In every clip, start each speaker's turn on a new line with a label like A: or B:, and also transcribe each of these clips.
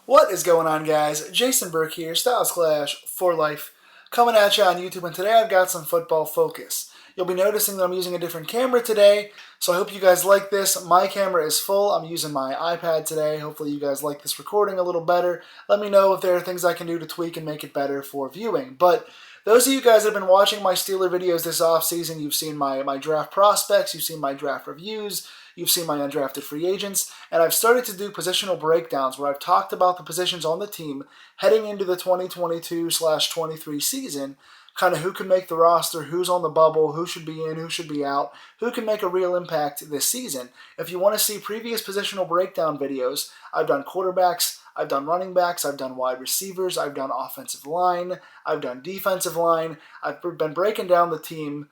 A: What is going on, guys? Jason Burke here, Styles Clash for Life, coming at you on YouTube, and today I've got some football focus. You'll be noticing that I'm using a different camera today, so I hope you guys like this. My camera is full. I'm using my iPad today. Hopefully you guys like this recording a little better. Let me know if there are things I can do to tweak and make it better for viewing. But those of you guys that have been watching my Steeler videos this offseason, you've seen my draft prospects, you've seen my draft reviews, you've seen my undrafted free agents, and I've started to do positional breakdowns where I've talked about the positions on the team heading into the 2022/23 season, kind of who can make the roster, who's on the bubble, who should be in, who should be out, who can make a real impact this season. If you want to see previous positional breakdown videos, I've done quarterbacks, I've done running backs, I've done wide receivers, I've done offensive line, I've done defensive line. I've been breaking down the team,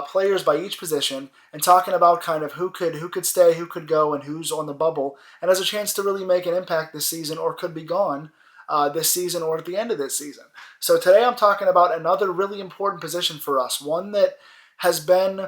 A: players by each position, and talking about kind of who could stay, who could go, and who's on the bubble, and has a chance to really make an impact this season, or could be gone this season or at the end of this season. So today I'm talking about another really important position for us, one that has been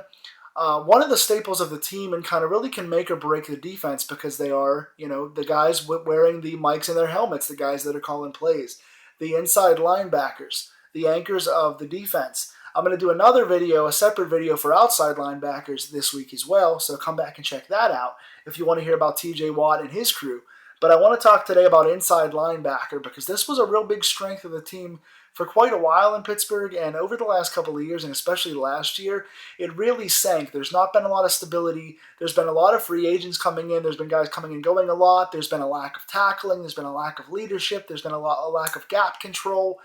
A: one of the staples of the team and kind of really can make or break the defense because they are, the guys wearing the mics in their helmets, the guys that are calling plays, the inside linebackers, the anchors of the defense. I'm going to do another video, a separate video for outside linebackers this week as well, so come back and check that out if you want to hear about TJ Watt and his crew. But I want to talk today about inside linebacker because this was a real big strength of the team for quite a while in Pittsburgh, and over the last couple of years, and especially last year, it really sank. There's not been a lot of stability. There's been a lot of free agents coming in. There's been guys coming and going a lot. There's been a lack of tackling. There's been a lack of leadership. There's been a lack of gap control.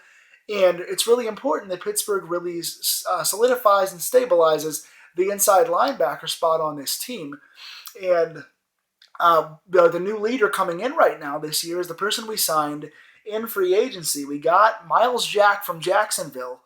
A: And it's really important that Pittsburgh really solidifies and stabilizes the inside linebacker spot on this team. And the new leader coming in right now this year is the person we signed in free agency. We got Myles Jack from Jacksonville,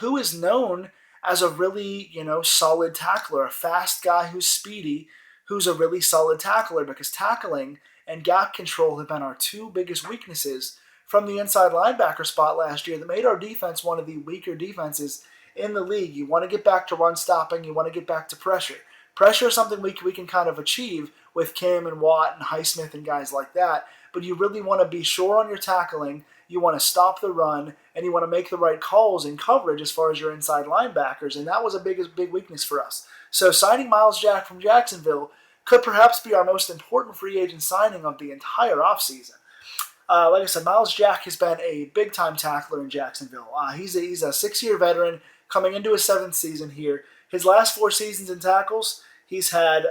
A: who is known as a really, solid tackler, a fast guy who's speedy, who's a really solid tackler, because tackling and gap control have been our two biggest weaknesses from the inside linebacker spot last year that made our defense one of the weaker defenses in the league. You want to get back to run stopping. You want to get back to pressure. Pressure is something we can kind of achieve with Cam and Watt and Highsmith and guys like that, but you really want to be sure on your tackling. You want to stop the run, and you want to make the right calls in coverage as far as your inside linebackers, and that was a big weakness for us. So signing Myles Jack from Jacksonville could perhaps be our most important free agent signing of the entire offseason. Like I said, Myles Jack has been a big-time tackler in Jacksonville. He's a 6-year veteran coming into his 7th season here. His last 4 seasons in tackles, he's had,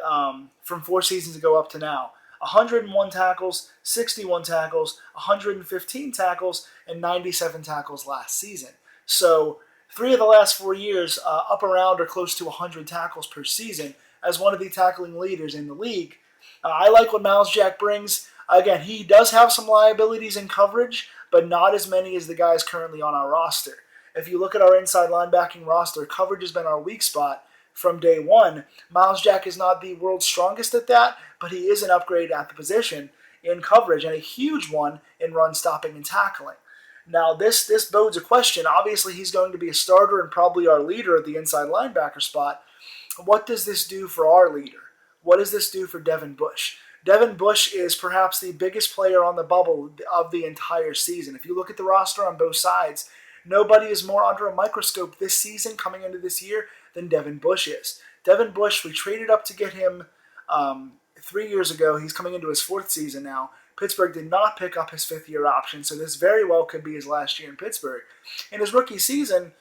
A: from 4 seasons ago up to now, 101 tackles, 61 tackles, 115 tackles, and 97 tackles last season. So 3 of the last 4 years, up around or close to 100 tackles per season as one of the tackling leaders in the league. I like what Myles Jack brings. Again, he does have some liabilities in coverage, but not as many as the guys currently on our roster. If you look at our inside linebacking roster, coverage has been our weak spot from day one. Myles Jack is not the world's strongest at that, but he is an upgrade at the position in coverage and a huge one in run stopping and tackling. Now, this bodes a question. Obviously, he's going to be a starter and probably our leader at the inside linebacker spot. What does this do for our leader? What does this do for Devin Bush? Devin Bush is perhaps the biggest player on the bubble of the entire season. If you look at the roster on both sides, nobody is more under a microscope this season coming into this year than Devin Bush is. Devin Bush, we traded up to get him 3 years ago. He's coming into his 4th season now. Pittsburgh did not pick up his 5th-year option, so this very well could be his last year in Pittsburgh. In his rookie season,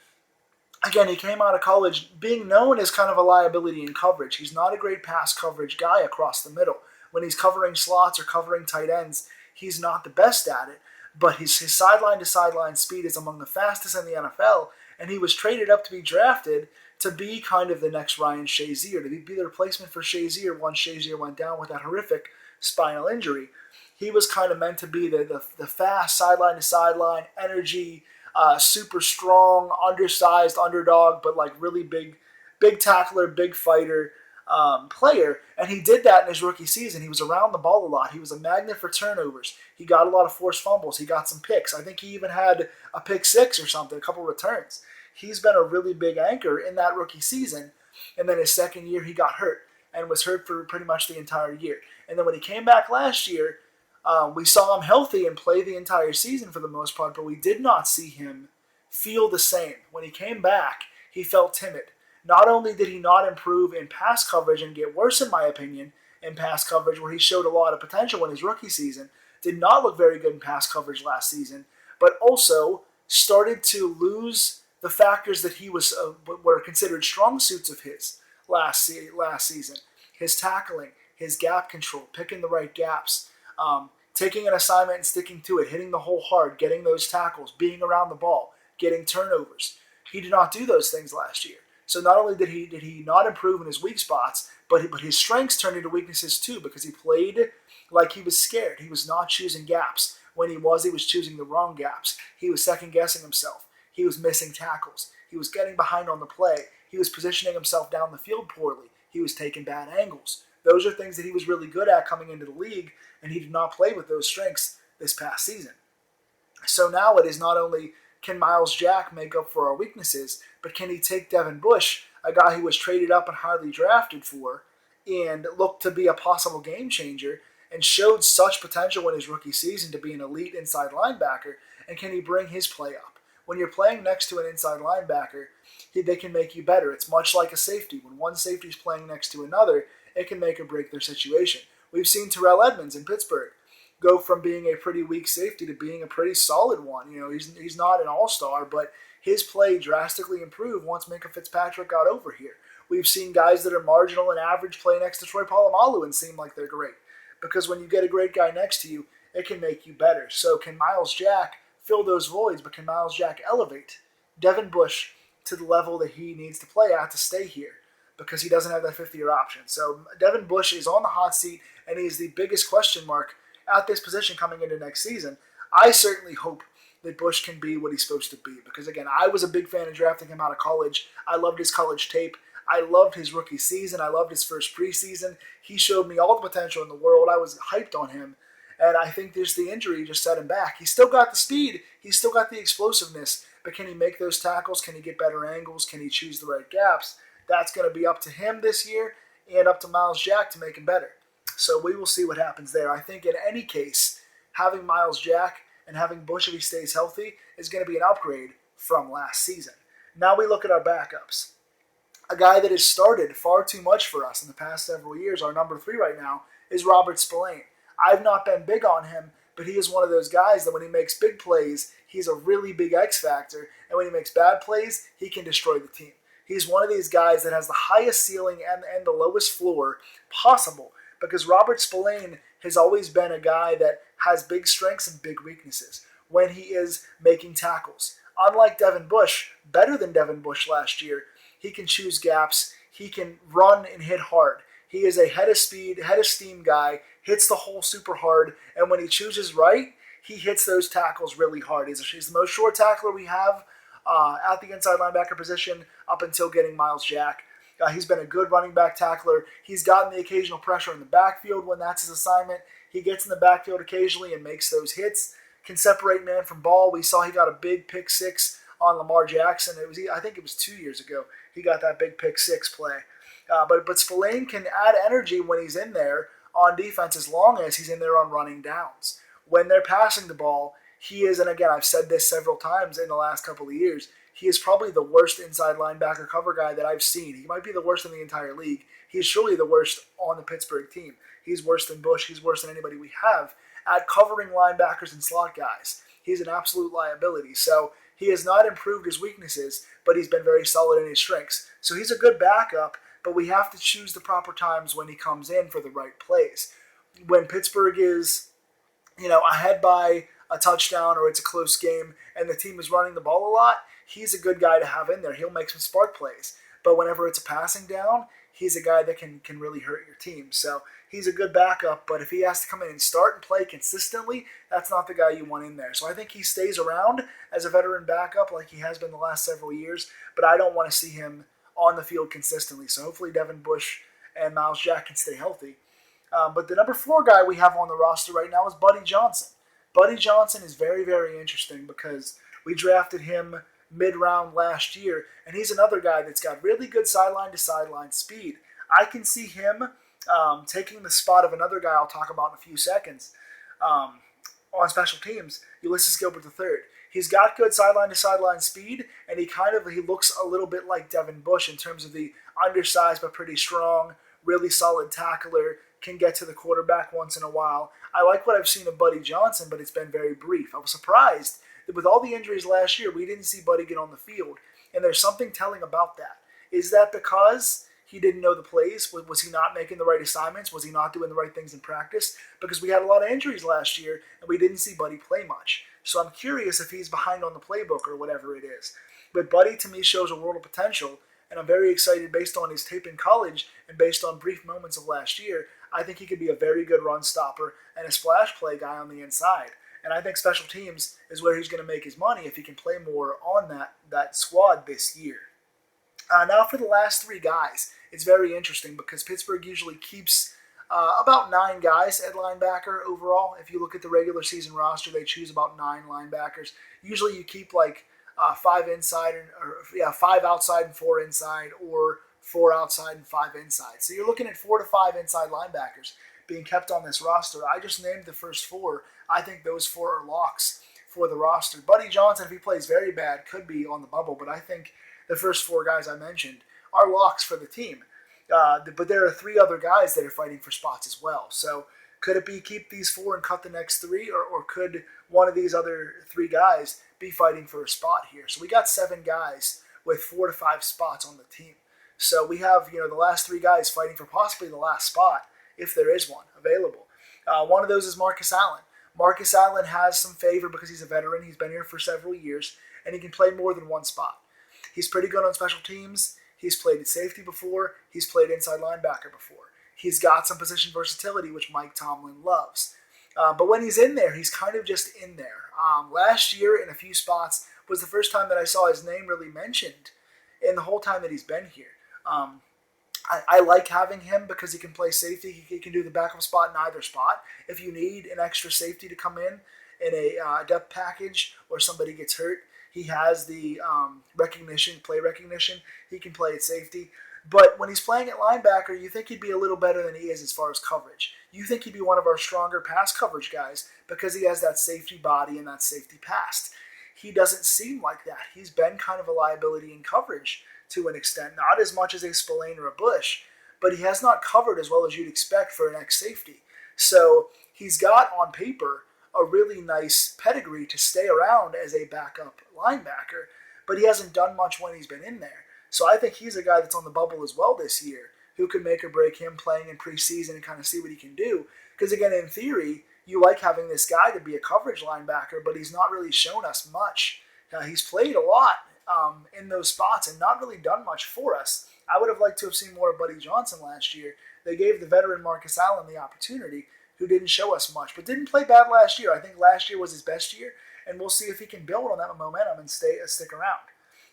A: again, he came out of college being known as kind of a liability in coverage. He's not a great pass coverage guy across the middle. When he's covering slots or covering tight ends, he's not the best at it, but his sideline-to-sideline speed is among the fastest in the NFL, and he was traded up to be drafted to be kind of the next Ryan Shazier, to be the replacement for Shazier once Shazier went down with that horrific spinal injury. He was kind of meant to be the fast sideline-to-sideline, energy, super strong, undersized underdog, but like really big tackler, big fighter, player, and he did that in his rookie season. He was around the ball a lot. He was a magnet for turnovers. He got a lot of forced fumbles. He got some picks. I think he even had a pick 6 or something, a couple returns. He's been a really big anchor in that rookie season, and then his 2nd year he got hurt and was hurt for pretty much the entire year. And then when he came back last year, We saw him healthy and play the entire season for the most part, but we did not see him feel the same. When he came back, he felt timid. Not only did he not improve in pass coverage and get worse, in my opinion, in pass coverage, where he showed a lot of potential in his rookie season, did not look very good in pass coverage last season, but also started to lose the factors that he was were considered strong suits of his last season. His tackling, his gap control, picking the right gaps, taking an assignment and sticking to it, hitting the hole hard, getting those tackles, being around the ball, getting turnovers. He did not do those things last year. So not only did he not improve in his weak spots, but his strengths turned into weaknesses too, because he played like he was scared. He was not choosing gaps. When he was choosing the wrong gaps. He was second-guessing himself. He was missing tackles. He was getting behind on the play. He was positioning himself down the field poorly. He was taking bad angles. Those are things that he was really good at coming into the league, and he did not play with those strengths this past season. So now it is not only can Myles Jack make up for our weaknesses, but can he take Devin Bush, a guy who was traded up and highly drafted for, and looked to be a possible game changer, and showed such potential in his rookie season to be an elite inside linebacker, and can he bring his play up? When you're playing next to an inside linebacker, they can make you better. It's much like a safety. When one safety is playing next to another, it can make or break their situation. We've seen Terrell Edmonds in Pittsburgh go from being a pretty weak safety to being a pretty solid one. He's not an all-star, but his play drastically improved once Minkah Fitzpatrick got over here. We've seen guys that are marginal and average play next to Troy Polamalu and seem like they're great. Because when you get a great guy next to you, it can make you better. So can Myles Jack fill those voids, but can Myles Jack elevate Devin Bush to the level that he needs to play at to stay here? Because he doesn't have that fifth-year option. So Devin Bush is on the hot seat, and he's the biggest question mark at this position coming into next season. I certainly hope that Bush can be what he's supposed to be. Because, again, I was a big fan of drafting him out of college. I loved his college tape. I loved his rookie season. I loved his first preseason. He showed me all the potential in the world. I was hyped on him. And I think there's the injury just set him back. He's still got the speed. He's still got the explosiveness. But can he make those tackles? Can he get better angles? Can he choose the right gaps? That's going to be up to him this year and up to Myles Jack to make him better. So we will see what happens there. I think in any case, having Myles Jack and having Bush, if he stays healthy, is going to be an upgrade from last season. Now we look at our backups. A guy that has started far too much for us in the past several years, our number 3 right now, is Robert Spelaine. I've not been big on him, but he is one of those guys that when he makes big plays, he's a really big X factor, and when he makes bad plays, he can destroy the team. He's one of these guys that has the highest ceiling and the lowest floor possible, because Robert Spelaine has always been a guy that has big strengths and big weaknesses when he is making tackles. Unlike Devin Bush, better than Devin Bush last year, he can choose gaps, he can run and hit hard. He is a head of speed, head of steam guy, hits the hole super hard, and when he chooses right, he hits those tackles really hard. He's the most short tackler we have at the inside linebacker position up until getting Myles Jack. He's been a good running back tackler. He's gotten the occasional pressure in the backfield when that's his assignment. He gets in the backfield occasionally and makes those hits, can separate man from ball. We saw he got a big pick six on Lamar Jackson. I think it was 2 years ago. He got that big pick six play. But Spelaine can add energy when he's in there on defense as long as he's in there on running downs. When they're passing the ball, he is, and again, I've said this several times in the last couple of years, he is probably the worst inside linebacker cover guy that I've seen. He might be the worst in the entire league. He is surely the worst on the Pittsburgh team. He's worse than Bush. He's worse than anybody we have at covering linebackers and slot guys. He's an absolute liability. So he has not improved his weaknesses, but he's been very solid in his strengths. So he's a good backup, but we have to choose the proper times when he comes in for the right plays. When Pittsburgh is, ahead by a touchdown or it's a close game and the team is running the ball a lot, he's a good guy to have in there. He'll make some spark plays. But whenever it's a passing down, he's a guy that can really hurt your team. So he's a good backup, but if he has to come in and start and play consistently, that's not the guy you want in there. So I think he stays around as a veteran backup like he has been the last several years, but I don't want to see him on the field consistently. So hopefully Devin Bush and Myles Jack can stay healthy. But the number 4 guy we have on the roster right now is Buddy Johnson. Buddy Johnson is very, very interesting because we drafted him mid-round last year, and he's another guy that's got really good sideline-to-sideline speed. I can see him taking the spot of another guy I'll talk about in a few seconds, on special teams, Ulysses Gilbert III. He's got good sideline-to-sideline speed, and he looks a little bit like Devin Bush in terms of the undersized but pretty strong, really solid tackler, can get to the quarterback once in a while. I like what I've seen of Buddy Johnson, but it's been very brief. I was surprised that with all the injuries last year, we didn't see Buddy get on the field, and there's something telling about that. Is that because he didn't know the plays? Was he not making the right assignments? Was he not doing the right things in practice? Because we had a lot of injuries last year, and we didn't see Buddy play much. So I'm curious if he's behind on the playbook or whatever it is. But Buddy, to me, shows a world of potential, and I'm very excited based on his tape in college and based on brief moments of last year. I think he could be a very good run stopper and a splash play guy on the inside. And I think special teams is where he's going to make his money if he can play more on that squad this year. Now for the last three guys, it's very interesting because Pittsburgh usually keeps about 9 guys at linebacker overall. If you look at the regular season roster, they choose about 9 linebackers. Usually you keep like 5 inside, 5 outside and 4 inside, or 4 outside and 5 inside. So you're looking at 4 to 5 inside linebackers being kept on this roster. I just named the first 4. I think those 4 are locks for the roster. Buddy Johnson, if he plays very bad, could be on the bubble, but I think the first 4 guys I mentioned are locks for the team. But there are 3 other guys that are fighting for spots as well. So could it be keep these 4 and cut the next 3, or could one of these other 3 guys be fighting for a spot here? So we got 7 guys with 4 to 5 spots on the team. So we have the last 3 guys fighting for possibly the last spot, if there is one available. One of those is Marcus Allen. Marcus Allen has some favor because he's a veteran. He's been here for several years, and he can play more than one spot. He's pretty good on special teams. He's played at safety before. He's played inside linebacker before. He's got some position versatility, which Mike Tomlin loves. But when he's in there, he's kind of just in there. Last year, in a few spots, was the first time that I saw his name really mentioned in the whole time that he's been here. I like having him because he can play safety. He can do the backup spot in either spot. If you need an extra safety to come in a depth package or somebody gets hurt, he has the play recognition. He can play at safety. But when he's playing at linebacker, you think he'd be a little better than he is as far as coverage. You think he'd be one of our stronger pass coverage guys because he has that safety body and that safety past. He doesn't seem like that. He's been kind of a liability in coverage to an extent, not as much as a Spelaine or a Bush, but he has not covered as well as you'd expect for an ex-safety. So he's got, on paper, a really nice pedigree to stay around as a backup linebacker, but he hasn't done much when he's been in there. So I think he's a guy that's on the bubble as well this year, who can make or break him playing in preseason and kind of see what he can do. Because again, in theory, you like having this guy to be a coverage linebacker, but he's not really shown us much. He's played a lot in those spots and not really done much for us. I would have liked to have seen more of Buddy Johnson last year. They gave the veteran Marcus Allen the opportunity, who didn't show us much, but didn't play bad last year. I think last year was his best year, and we'll see if he can build on that momentum and stick around.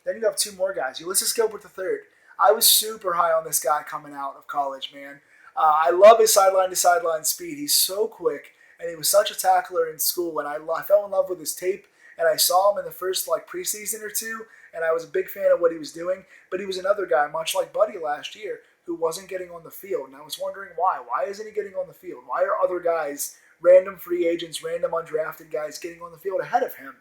A: Then you have 2 more guys. Ulysses Gilbert III. I was super high on this guy coming out of college, man. I love his sideline-to-sideline speed. He's so quick, and he was such a tackler in school, and I fell in love with his tape, and I saw him in the first preseason or 2, and I was a big fan of what he was doing, but he was another guy, much like Buddy last year, who wasn't getting on the field, and I was wondering why. Why isn't he getting on the field? Why are other guys, random free agents, random undrafted guys, getting on the field ahead of him?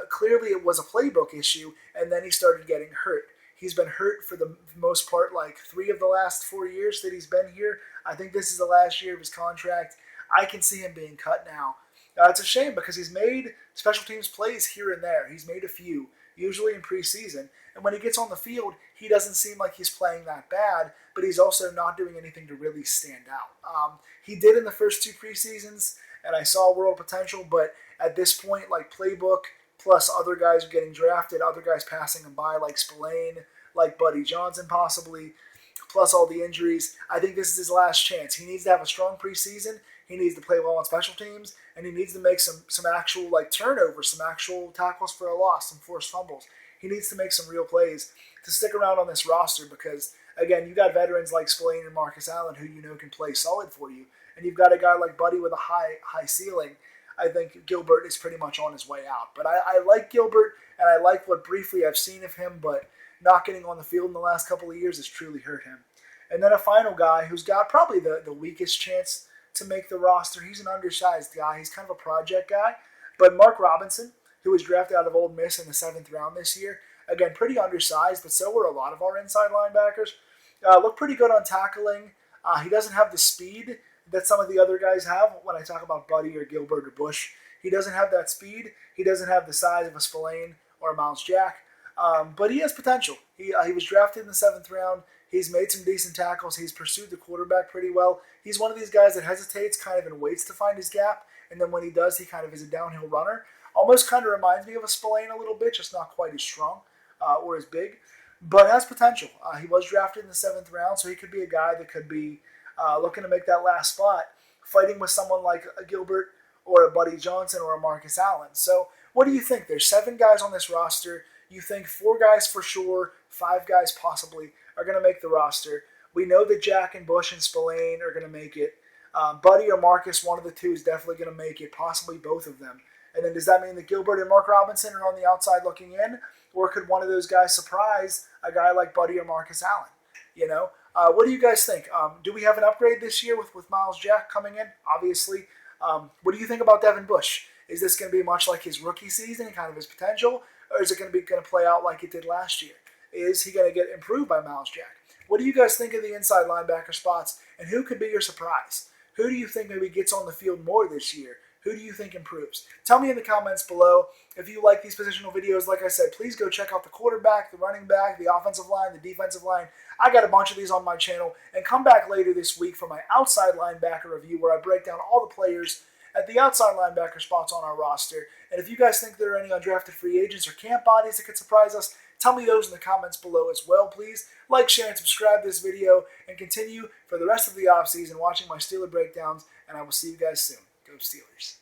A: Clearly it was a playbook issue, and then he started getting hurt. He's been hurt for the most part 3 of the last 4 years that he's been here. I think this is the last year of his contract. I can see him being cut now. It's a shame because he's made special teams plays here and there. He's made a few, usually in preseason. And when he gets on the field, he doesn't seem like he's playing that bad, but he's also not doing anything to really stand out. He did in the first 2 preseasons, and I saw world potential, but at this point, playbook, plus other guys are getting drafted, other guys passing him by, like Spelaine, like Buddy Johnson possibly, plus all the injuries. I think this is his last chance. He needs to have a strong preseason. He needs to play well on special teams, and he needs to make some actual turnovers, some actual tackles for a loss, some forced fumbles. He needs to make some real plays to stick around on this roster because, again, you got veterans like Spelaine and Marcus Allen who can play solid for you, and you've got a guy like Buddy with a high ceiling. I think Gilbert is pretty much on his way out. But I like Gilbert, and I like what briefly I've seen of him, but not getting on the field in the last couple of years has truly hurt him. And then a final guy who's got probably the weakest chance to make the roster. He's an undersized guy. He's kind of a project guy. But Mark Robinson, who was drafted out of Ole Miss in the 7th round this year, again, pretty undersized, but so were a lot of our inside linebackers. Looked pretty good on tackling. He doesn't have the speed that some of the other guys have when I talk about Buddy or Gilbert or Bush. He doesn't have that speed. He doesn't have the size of a Spelaine or a Miles Jack. But he has potential. He was drafted in the 7th round. He's made some decent tackles. He's pursued the quarterback pretty well. He's one of these guys that hesitates kind of and waits to find his gap. And then when he does, he kind of is a downhill runner. Almost kind of reminds me of a Spelaine a little bit, just not quite as strong or as big. But has potential. He was drafted in the 7th round, so he could be a guy that could be looking to make that last spot, fighting with someone like a Gilbert or a Buddy Johnson or a Marcus Allen. So what do you think? There's 7 guys on this roster. You think 4 guys for sure, 5 guys possibly are going to make the roster. We know that Jack and Bush and Spelaine are going to make it. Buddy or Marcus, one of the two, is definitely going to make it, possibly both of them. And then does that mean that Gilbert and Mark Robinson are on the outside looking in? Or could one of those guys surprise a guy like Buddy or Marcus Allen? You know, what do you guys think? Do we have an upgrade this year with Miles Jack coming in? Obviously. What do you think about Devin Bush? Is this going to be much like his rookie season, kind of his potential? Or is it going to play out like it did last year? Is he going to get improved by Miles Jack? What do you guys think of the inside linebacker spots? And who could be your surprise? Who do you think maybe gets on the field more this year? Who do you think improves? Tell me in the comments below. If you like these positional videos, like I said, please go check out the quarterback, the running back, the offensive line, the defensive line. I got a bunch of these on my channel. And come back later this week for my outside linebacker review where I break down all the players at the outside linebacker spots on our roster. And if you guys think there are any undrafted free agents or camp bodies that could surprise us, tell me those in the comments below as well, please. Like, share, and subscribe to this video, and continue for the rest of the offseason watching my Steeler breakdowns, and I will see you guys soon. Go Steelers.